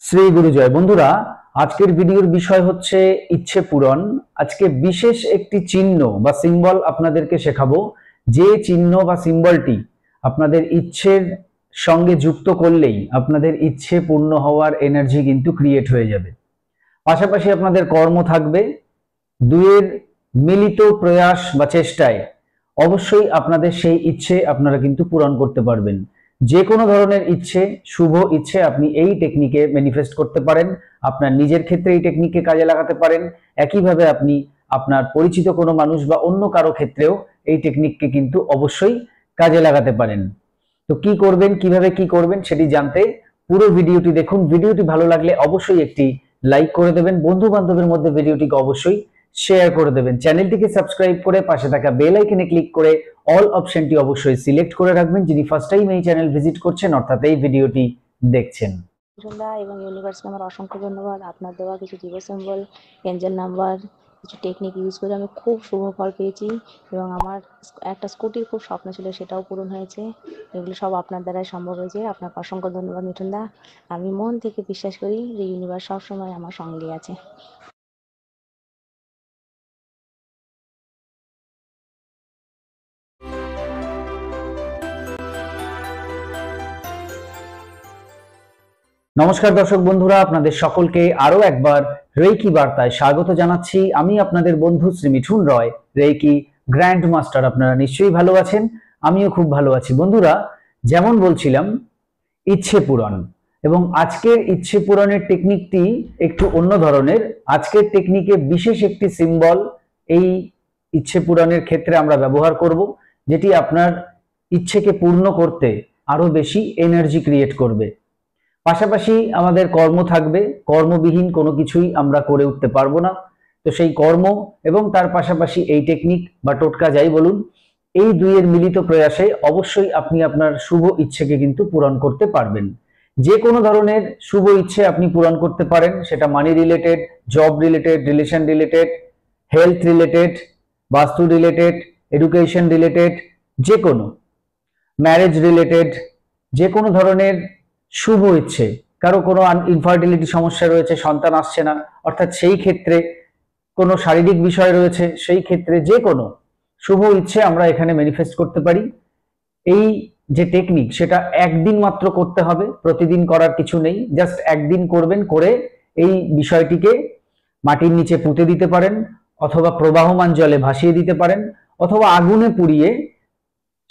শ্রী গুরুজয় বন্ধুরা, আজকের ভিডিওর বিষয় হচ্ছে ইচ্ছে পূরণ। আজকে বিশেষ একটি চিহ্ন বা সিম্বল আপনাদেরকে শেখাবো, যে চিহ্ন বা সিম্বলটি আপনাদের ইচ্ছের সঙ্গে যুক্ত করলেই আপনাদের ইচ্ছে পূর্ণ হওয়ার এনার্জি কিন্তু ক্রিয়েট হয়ে যাবে। পাশাপাশি আপনাদের কর্ম থাকবে, দুয়ের মিলিত প্রয়াস বা চেষ্টায় অবশ্যই আপনাদের সেই ইচ্ছে আপনারা কিন্তু পূরণ করতে পারবেন। যে কোনো ধরনের ইচ্ছে, শুভ ইচ্ছে আপনি এই টেকনিকে ম্যানিফেস্ট করতে পারেন। আপনার নিজের ক্ষেত্রে এই টেকনিককে কাজে লাগাতে পারেন। একইভাবে আপনি আপনার পরিচিত কোনো মানুষ বা অন্য কারো ক্ষেত্রেও এই টেকনিককে কিন্তু অবশ্যই কাজে লাগাতে পারেন। তো কি করবেন, কিভাবে কি করবেন সেটি জানতে পুরো ভিডিওটি দেখুন। ভিডিওটি ভালো লাগলে অবশ্যই একটি লাইক করে দেবেন, বন্ধু বান্ধবের মধ্যে ভিডিওটিকে অবশ্যই শেয়ার করে দেবেন। চ্যানেলটিকে সাবস্ক্রাইব করে পাশে থাকা বেল আইকনে ক্লিক করে অল অপশনটি অবশ্যই সিলেক্ট করে রাখবেন, যিনি ফার্স্ট টাইম এই চ্যানেল ভিজিট করছেন অর্থাৎ এই ভিডিওটি দেখছেন। এবং ইউনিভার্সকে আমার অসংখ্য ধন্যবাদ। আপনার দেওয়া কিছু জিরো সিম্বল, এঞ্জেল নাম্বার, কিছু টেকনিক ইউজ করে আমি খুব শুভ ফল পেয়েছি এবং আমার একটা স্কুটির খুব স্বপ্ন ছিল, সেটাও পূরণ হয়েছে। এগুলো সব আপনার দ্বারাই সম্ভব হয়েছে। আপনাকে অসংখ্য ধন্যবাদ মিঠুনদা। আমি মন থেকে বিশ্বাস করি যে ইউনিভার্স সবসময় আমার সঙ্গে আছে। নমস্কার দর্শক বন্ধুরা, আপনাদের সকলকে আরো একবার রেইকি বার্তায় স্বাগত জানাচ্ছি। আমি আপনাদের বন্ধু শ্রী মিঠুন রয়, রেইকি গ্র্যান্ড মাস্টার। আপনারা নিশ্চয়ই ভালো আছেন, আমিও খুব ভালো আছি। বন্ধুরা, যেমন বলছিলাম, ইচ্ছে পূরণ, এবং আজকের ইচ্ছে পূরণের টেকনিকটি একটু অন্য ধরনের। আজকের টেকনিকে বিশেষ একটি সিম্বল এই ইচ্ছে পূরণের ক্ষেত্রে আমরা ব্যবহার করব, যেটি আপনার ইচ্ছেকে পূর্ণ করতে আরো বেশি এনার্জি ক্রিয়েট করবে। পাশাপাশি আমাদের কর্ম থাকবে, কর্মবিহীন কোনো কিছুই আমরা করে উঠতে পারবো না। তো সেই কর্ম এবং তার পাশাপাশি এই টেকনিক বা টোটকা যাই বলুন, এই দুইয়ের মিলিত প্রয়াসে অবশ্যই আপনি আপনার শুভ ইচ্ছেকে কিন্তু পূরণ করতে পারবেন। যে কোনো ধরনের শুভ ইচ্ছে আপনি পূরণ করতে পারেন, সেটা মানি related, job related, relation related, health related, বাস্তু রিলেটেড, এডুকেশন রিলেটেড, যে কোনো ম্যারেজ রিলেটেড, যে কোনো ধরনের শুভ ইচ্ছে। কারো কোনো ইনফার্টিলিটি সমস্যা রয়েছে, সন্তান আসছে না, অর্থাৎ সেই ক্ষেত্রে কোনো শারীরিক বিষয় রয়েছে, সেই ক্ষেত্রে যে কোনো শুভ ইচ্ছে আমরা এখানে ম্যানিফেস্ট করতে পারি। এই যে টেকনিক, সেটা একদিন মাত্র করতে হবে, প্রতিদিন করার কিছু নেই। জাস্ট একদিন করবেন, করে এই বিষয়টিকে মাটির নিচে পুঁতে দিতে পারেন, অথবা প্রবাহমান জলে ভাসিয়ে দিতে পারেন, অথবা আগুনে পুড়িয়ে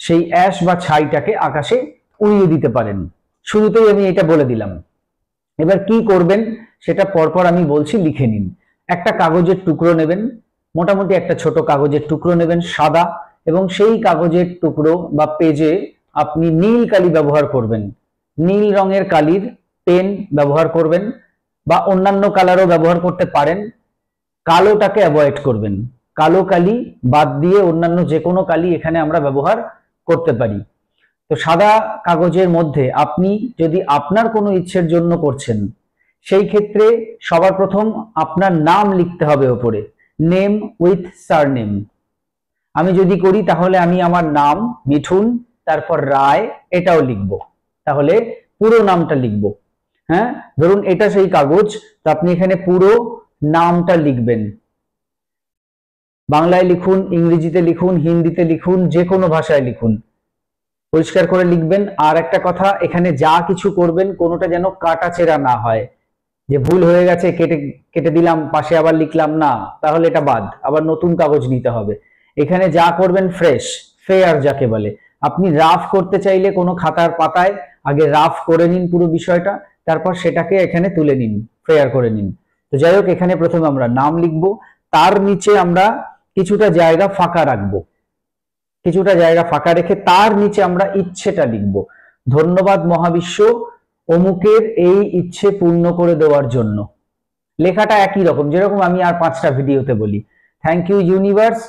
সেই অ্যাশ বা ছাইটাকে আকাশে উড়িয়ে দিতে পারেন। শুরুতেই আমি এটা বলে দিলাম। এবার কি করবেন সেটা পরপর আমি বলছি, লিখে নিন। একটা কাগজের টুকরো নেবেন, মোটামুটি একটা ছোট কাগজের টুকরো নেবেন সাদা, এবং সেই কাগজের টুকরো বা পেজে আপনি নীল কালি ব্যবহার করবেন। নীল রঙের কালির পেন ব্যবহার করবেন, বা অন্যান্য কালারও ব্যবহার করতে পারেন। কালোটাকে অ্যাভয়েড করবেন, কালো কালি বাদ দিয়ে অন্যান্য যে কোনো কালি এখানে আমরা ব্যবহার করতে পারি। তো সাদা কাগজের মধ্যে আপনি যদি আপনার কোনো ইচ্ছের জন্য করছেন, সেই ক্ষেত্রে সবার প্রথম আপনার নাম লিখতে হবে ওপরে, নেম উইথ সারনেম। আমি যদি করি তাহলে আমি আমার নাম মিঠুন, তারপর রায়, এটাও লিখব। তাহলে পুরো নামটা লিখব। হ্যাঁ, ধরুন এটা সেই কাগজ, তো আপনি এখানে পুরো নামটা লিখবেন। বাংলায় লিখুন, ইংরেজিতে লিখুন, হিন্দিতে লিখুন, যে কোনো ভাষায় লিখুন, পরিষ্কার করে লিখবেন। আর একটা কথা, এখানে যা কিছু করবেন কোনোটা যেন কাটাছেঁড়া না হয়, যে ভুল হয়ে গেছে কেটে কেটে দিলাম, পাশে আবার লিখলাম না, তাহলে এটা বাদ, আবার নতুন কাগজ নিতে হবে। এখানে যা করবেন ফ্রেশ, ফেয়ার যাকে বলে। আপনি রাফ করতে চাইলে কোনো খাতার পাতায় আগে রাফ করে নিন পুরো বিষয়টা, তারপর সেটাকে এখানে তুলে নিন, ফেয়ার করে নিন। তো যাই হোক, এখানে প্রথমে আমরা নাম লিখব, তার নিচে আমরা কিছুটা জায়গা ফাঁকা রাখবো, কিছুটা জায়গা ফাঁকা রেখে তার নিচে আমরা ইচ্ছেটা লিখব। ধন্যবাদ মহাবিশ্ব অমুকের এই ইচ্ছে পূর্ণ করে দেওয়ার জন্য। লেখাটা একই রকম, যেরকম আমি আর 5টা ভিডিওতে বলি, থ্যাংক ইউ ইউনিভার্স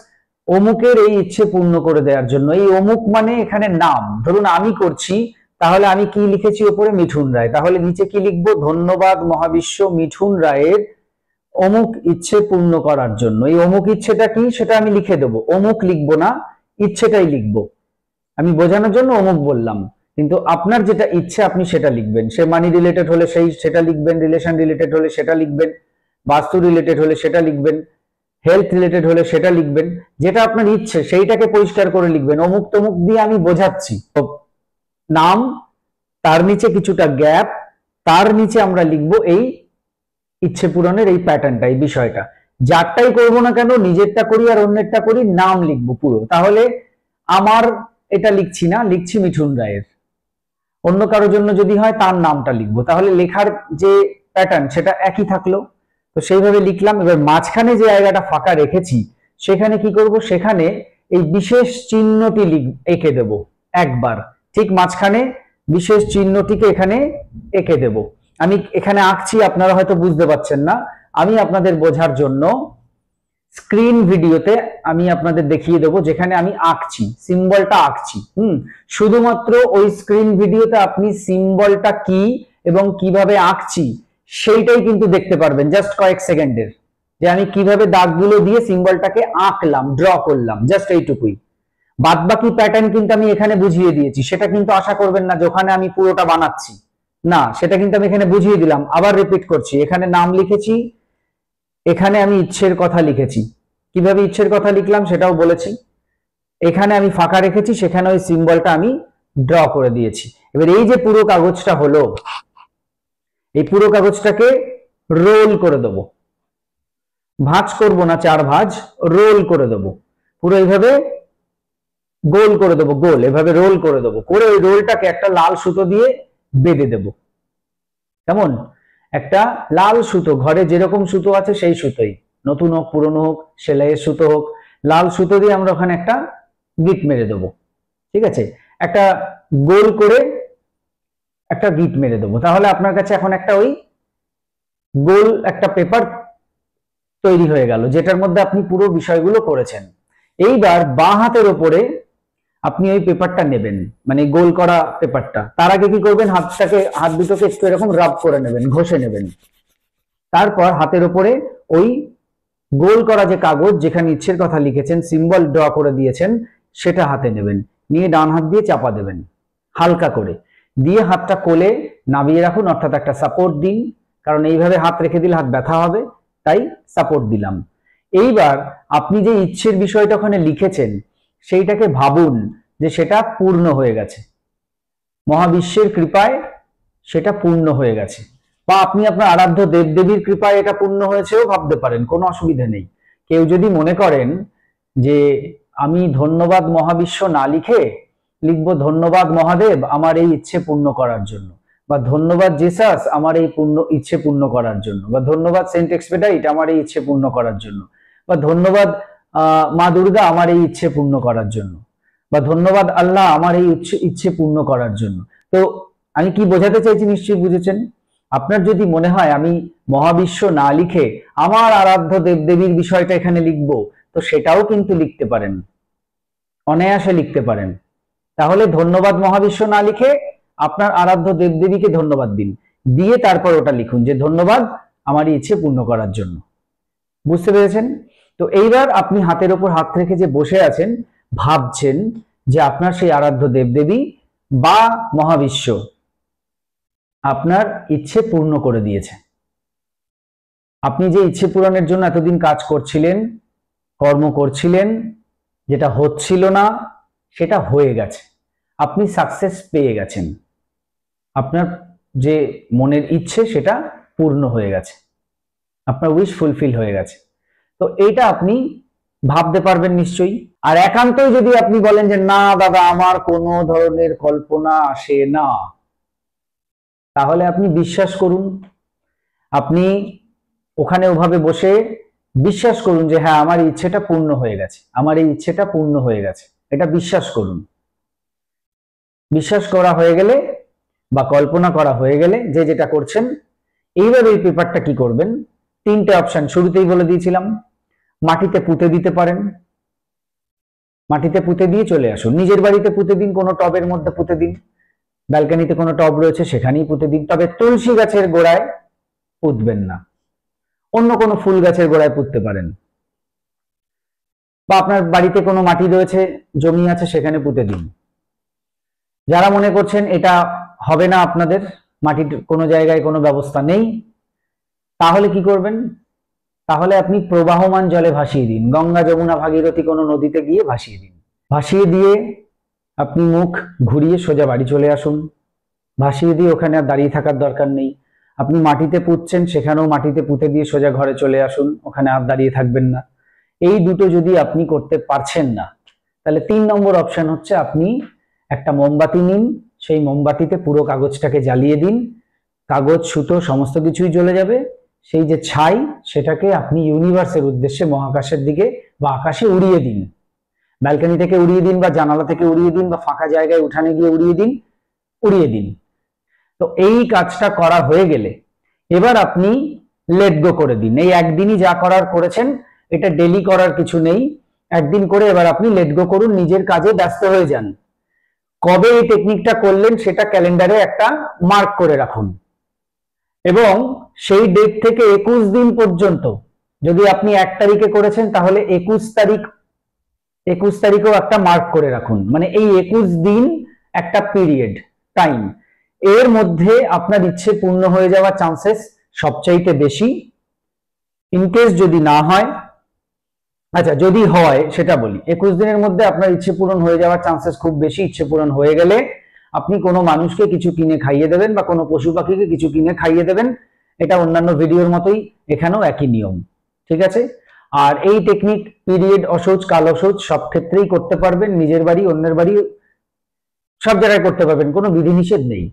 অমুকের এই ইচ্ছে পূর্ণ করে দেওয়ার জন্য। এই অমুক মানে এখানে নাম। ধরুন আমি করছি, তাহলে আমি কি লিখেছি ওপরে, মিঠুন রায়, তাহলে নিচে কি লিখবো, ধন্যবাদ মহাবিশ্ব মিঠুন রায়ের অমুক ইচ্ছে পূর্ণ করার জন্য। এই অমুক ইচ্ছেটা কি সেটা আমি লিখে দেবো, অমুক লিখবো না, ইচ্ছেটাই লিখবো। আমি বোঝানোর জন্য অমুক বললাম, কিন্তু আপনার যেটা ইচ্ছে আপনি সেটা লিখবেন। সে মানি রিলেটেড হলে সেটা লিখবেন, রিলেশন রিলেটেড হলে সেটা লিখবেন, বাস্তু রিলেটেড হলে সেটা লিখবেন, হেলথ রিলেটেড হলে সেটা লিখবেন। যেটা আপনার ইচ্ছে সেইটাকে পরিষ্কার করে লিখবেন। অমুক তমুক দিয়ে আমি বোঝাচ্ছি। তো নাম, তার নিচে কিছুটা গ্যাপ, তার নিচে আমরা লিখব এই ইচ্ছে পূরণের এই প্যাটার্নটা, এই বিষয়টা। যারটাই করবো না কেন, নিজেরটা করি আর অন্যেরটা করি, নাম লিখবো পুরো। তাহলে আমার এটা লিখছি না, লিখছি মিঠুন রায়ের। অন্য কারোর জন্য যদি হয় তার নামটা লিখবো, তাহলে লেখার যে প্যাটার্ন সেটা একই থাকলো। তো সেইভাবে লিখলাম। এবার মাঝখানে যে জায়গাটা ফাঁকা রেখেছি সেখানে কি করব, সেখানে এই বিশেষ চিহ্নটি এঁকে দেব একবার, ঠিক মাঝখানে বিশেষ চিহ্নটিকে এখানে এঁকে দেব। আমি এখানে আঁকছি, আপনারা হয়তো বুঝতে পারছেন না, আমি আপনাদের বোঝার জন্য স্ক্রিন ভিডিওতে আমি আপনাদের দেখিয়ে দেবো যেখানে আমি আঁকছি, সিম্বলটা আঁকছি। শুধুমাত্র ওই স্ক্রিন ভিডিওতে আপনি সিম্বলটা কি এবং কিভাবে আঁকছি সেইটাই কিন্তু দেখতে পারবেন, জাস্ট কয়েক সেকেন্ডের, যে আমি কিভাবে দাগগুলো দিয়ে সিম্বলটাকে আঁকলাম, ড্র করলাম, জাস্ট এইটুকুই। বাদ বাকি প্যাটার্ন কিন্তু আমি এখানে বুঝিয়ে দিয়েছি। সেটা কিন্তু আশা করবেন না যে ওখানে আমি পুরোটা বানাচ্ছি, না, সেটা কিন্তু আমি এখানে বুঝিয়ে দিলাম। আবার রিপিট করছি, এখানে নাম লিখেছি, এখানে আমি ইচ্ছের কথা লিখেছি, কিভাবে ইচ্ছের কথা লিখলাম সেটাও বলেছি। এখানে আমি ফাঁকা রেখেছি, সেখানে ওই সিম্বলটা আমি ড্র করে দিয়েছি। এবার এই যে পুরো কাগজটা হলো, এই পুরো কাগজটাকে রোল করে দেবো। ভাঁজ করব না, 4 ভাঁজ, রোল করে দেবো। পুরো এইভাবে গোল করে দেবো, গোল এভাবে রোল করে দেবো। করে ওই রোলটাকে একটা লাল সুতো দিয়ে বেঁধে দেবো। কেমন? একটা লাল সুতো, ঘরে যেরকম সুতো আছে সেই সুতোই, নতুন হোক পুরনো হোক, সেলাইয়ের সুতো হোক, লাল সুতো দিয়ে আমরা ওখানে একটা গিট মেরে দেবো। ঠিক আছে? একটা গোল করে একটা গিট মেরে দেবো। তাহলে আপনার কাছে এখন একটা ওই গোল একটা পেপার তৈরি হয়ে গেল, যেটার মধ্যে আপনি পুরো বিষয়গুলো করেছেন। এইবার বাঁ হাতের ওপরে আপনি ওই পেপারটা নেবেন, মানে গোল করা পেপারটা। তার আগে কি করবেন, হাত দুটোকে একটু এরকম রাব করে নেবেন, ঘষে নেবেন। তারপর হাতের ওপরে ওই গোল করা যে কাগজ, যেখানে ইচ্ছের কথা লিখেছেন, সিম্বল ড্র করে দিয়েছেন, সেটা হাতে নেবেন। নিয়ে ডান হাত দিয়ে চাপা দেবেন হালকা করে, দিয়ে হাতটা কোলে নামিয়ে রাখুন, অর্থাৎ একটা সাপোর্ট দিন। কারণ এইভাবে হাত রেখে দিলে হাত ব্যথা হবে, তাই সাপোর্ট দিলাম। এইবার আপনি যে ইচ্ছের বিষয়টা ওখানে লিখেছেন সেইটাকে ভাবুন যে সেটা পূর্ণ হয়ে গেছে, মহাবিশ্বের কৃপায় সেটা পূর্ণ হয়ে গেছে। বা আপনি আপনার আরাধ্য দেবদেবীর কৃপায় এটা পূর্ণ হয়েছেও ভাবতে পারেন, কোনো অসুবিধা নেই। কেউ যদি মনে করেন যে আমি ধন্যবাদ মহাবিশ্ব না লিখে লিখবো ধন্যবাদ মহাদেব আমার এই ইচ্ছে পূর্ণ করার জন্য, বা ধন্যবাদ জিসাস আমার এই ইচ্ছে পূর্ণ করার জন্য, বা ধন্যবাদ সেন্ট এক্সপেডাইট আমার এই ইচ্ছে পূর্ণ করার জন্য, বা ধন্যবাদ মা দুর্গা আমার এই ইচ্ছে পূর্ণ করার জন্য, বা ধন্যবাদ আল্লাহ আমার এই ইচ্ছে পূর্ণ করার জন্য। তো আমি কি বোঝাতে চাইছি নিশ্চয়ই বুঝেছেন। আপনার যদি মনে হয় আমি মহাবিশ্ব না লিখে আমার আরাধ্য দেবদেবীর বিষয়টা এখানে লিখবো, তো সেটাও কিন্তু লিখতে পারেন, অনায়াসে লিখতে পারেন। তাহলে ধন্যবাদ মহাবিশ্ব না লিখে আপনার আরাধ্য দেবদেবীকে ধন্যবাদ দিন, দিয়ে তারপর ওটা লিখুন যে ধন্যবাদ আমার ইচ্ছে পূর্ণ করার জন্য। বুঝতে পেরেছেন? তো এইবার আপনি হাতের ওপর হাত রেখে যে বসে আছেন, ভাবছেন যে আপনার সেই আরাধ্য দেবদেবী বা মহাবিশ্ব আপনার ইচ্ছে পূর্ণ করে দিয়েছে। আপনি যে ইচ্ছে পূরণের জন্য এতদিন কাজ করছিলেন, কর্ম করছিলেন, যেটা হচ্ছিল না সেটা হয়ে গেছে, আপনি সাকসেস পেয়ে গেছেন, আপনার যে মনের ইচ্ছে সেটা পূর্ণ হয়ে গেছে, আপনার উইশ ফুলফিল হয়ে গেছে। তো এইটা আপনি ভাবতে পারবেন নিশ্চয়ই। আর একান্তই যদি আপনি বলেন যে না দাদা আমার কোনো ধরনের কল্পনা আসে না, তাহলে আপনি বিশ্বাস করুন, আপনি ওখানে ওভাবে বসে বিশ্বাস করুন যে হ্যাঁ আমার ইচ্ছেটা পূর্ণ হয়ে গেছে, আমার এই ইচ্ছেটা পূর্ণ হয়ে গেছে, এটা বিশ্বাস করুন। বিশ্বাস করা হয়ে গেলে বা কল্পনা করা হয়ে গেলে যে যেটা করছেন, এইবার এই পেপারটা কি করবেন, 3টে অপশন শুরুতেই বলে দিয়েছিলাম। মাটিতে পুঁতে দিতে পারেন, মাটিতে পুঁতে দিয়ে চলে আসুন। নিজের বাড়িতে পুঁতে দিন, কোনো টবের মধ্যে পুঁতে দিন, ব্যালকনিতে কোনো টব রয়েছে সেখানেই পুঁতে দিন। তবে তুলসী গাছের গোড়ায় পুঁতবেন না, অন্য কোনো ফুল গাছের গোড়ায় পুঁততে পারেন, বা আপনার বাড়িতে কোনো মাটি রয়েছে, জমি আছে, সেখানে পুঁতে দিন। যারা মনে করছেন এটা হবে না, আপনাদের মাটির কোনো জায়গায় কোনো ব্যবস্থা নেই, তাহলে কি করবেন? তাহলে আপনি প্রবাহমান জলে ভাসিয়ে দিন, গঙ্গা যমুনা ভাগীরথী কোনো নদীতে গিয়ে ভাসিয়ে দিন। ভাসিয়ে দিয়ে আপনি মুখ ঘুরিয়ে সোজা বাড়ি চলে আসুন। ভাসিয়ে দিয়ে ওখানে আর দাঁড়িয়ে থাকার দরকার নেই। আপনি মাটিতে পুঁতছেন, সেখানেও মাটিতে পুঁতে দিয়ে সোজা ঘরে চলে আসুন, ওখানে আর দাঁড়িয়ে থাকবেন না। এই দুটো যদি আপনি করতে পারছেন না, তাহলে 3 নম্বর অপশন হচ্ছে আপনি একটা মোমবাতি নিন, সেই মোমবাতিতে পুরো কাগজটাকে জ্বালিয়ে দিন, কাগজ সুতো সমস্ত কিছুই জ্বলে যাবে। সেই যে ছাই, সেটাকে আপনি ইউনিভার্সের উদ্দেশ্যে মহাকাশের দিকে বা আকাশে উড়িয়ে দিন। ব্যালকনি থেকে উড়িয়ে দিন, বা জানালা থেকে উড়িয়ে দিন, বা ফাঁকা জায়গায় উঠানে গিয়ে উড়িয়ে দিন, উড়িয়ে দিন। তো এই কাজটা করা হয়ে গেলে এবার আপনি লেট গো করে দিন। এই একদিনই যা করার করেছেন, এটা ডেলি করার কিছু নেই। একদিন করে এবার আপনি লেট গো করুন, নিজের কাজে ব্যস্ত হয়ে যান। কবে এই টেকনিকটা করলেন সেটা ক্যালেন্ডারে একটা মার্ক করে রাখুন, এবং সেই ডেট থেকে 21 দিন পর্যন্ত, যদি আপনি 1 তারিখে করেছেন তাহলে 21 তারিখেও একটা মার্ক করে রাখুন। মানে এই 21 দিন একটা পিরিয়ড টাইম, এর মধ্যে আপনার ইচ্ছে পূর্ণ হয়ে যাওয়ার চান্সেস সবচাইতে বেশি। ইনকেস যদি না হয়, আচ্ছা যদি হয় সেটা বলি, 21 দিনের মধ্যে আপনার ইচ্ছে পূরণ হয়ে যাওয়ার চান্সেস খুব বেশি। ইচ্ছে পূরণ হয়ে গেলে আপনি কোনো মানুষকে কিছু কিনে খাইয়ে দেবেন, বা কোনো পশু পাখিকে কিছু কিনে খাইয়ে দেবেন। এটা অন্যান্য ভিডিওর মতোই, এখানেও একই নিয়ম, ঠিক আছে? আর এই টেকনিক পিরিয়ড, অশৌচ, কালো শৌচ সব ক্ষেত্রেই করতে পারবেন, নিজের বাড়ি অন্যের বাড়ি সব জায়গায় করতে পারবেন, কোনো বিধিনিষেধ নেই।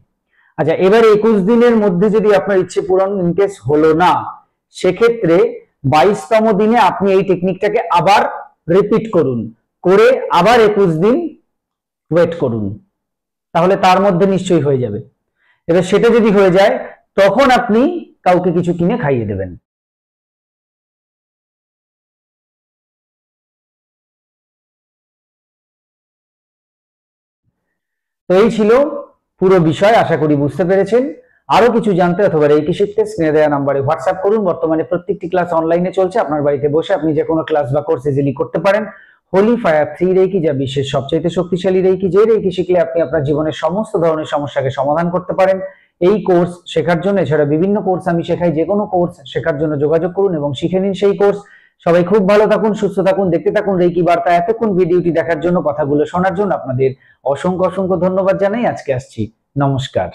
আচ্ছা, এবার 21 দিনের মধ্যে যদি আপনার ইচ্ছে পূরণ ইনকেস হলো না, সেক্ষেত্রে 22তম দিনে আপনি এই টেকনিকটাকে আবার রিপিট করুন, করে আবার 21 দিন ওয়েট করুন, তাহলে তার মধ্যে নিশ্চয়ই হয়ে যাবে। এবার সেটা যদি হয়ে যায়, তখন আপনি কাউকে কিছু কিনে খাইয়ে দেবেন। তো এই ছিল পুরো বিষয়, আশা করি বুঝতে পেরেছেন। আরো কিছু জানতে অথবা রেকি শিখতে স্ক্রিনে দেওয়া নাম্বারে হোয়াটসঅ্যাপ করুন। বর্তমানে প্রত্যেকটি ক্লাস অনলাইনে চলছে, আপনার বাড়িতে বসে আপনি যে কোনো ক্লাস বা কোর্স ইজিলি করতে পারেন। হোলি ফায়ার 3 রেকি, যা বিশ্বের সবচেয়ে শক্তিশালী রেকি, যে রেকি শিখলে আপনি আপনার জীবনের সমস্ত ধরনের সমস্যাকে সমাধান করতে পারেন। এই কোর্স শেখার জন্য, এছাড়া বিভিন্ন কোর্স আমি শেখাই, যে কোনো কোর্স শেখার জন্য যোগাযোগ করুন এবং শিখে নিন সেই কোর্স। সবাই খুব ভালো থাকুন, সুস্থ থাকুন, দেখতে থাকুন রেকি বার্তা। এতক্ষণ ভিডিওটি দেখার জন্য, কথাগুলো শোনার জন্য আপনাদের অসংখ্য অসংখ্য ধন্যবাদ জানাই। আজকে আসছি, নমস্কার।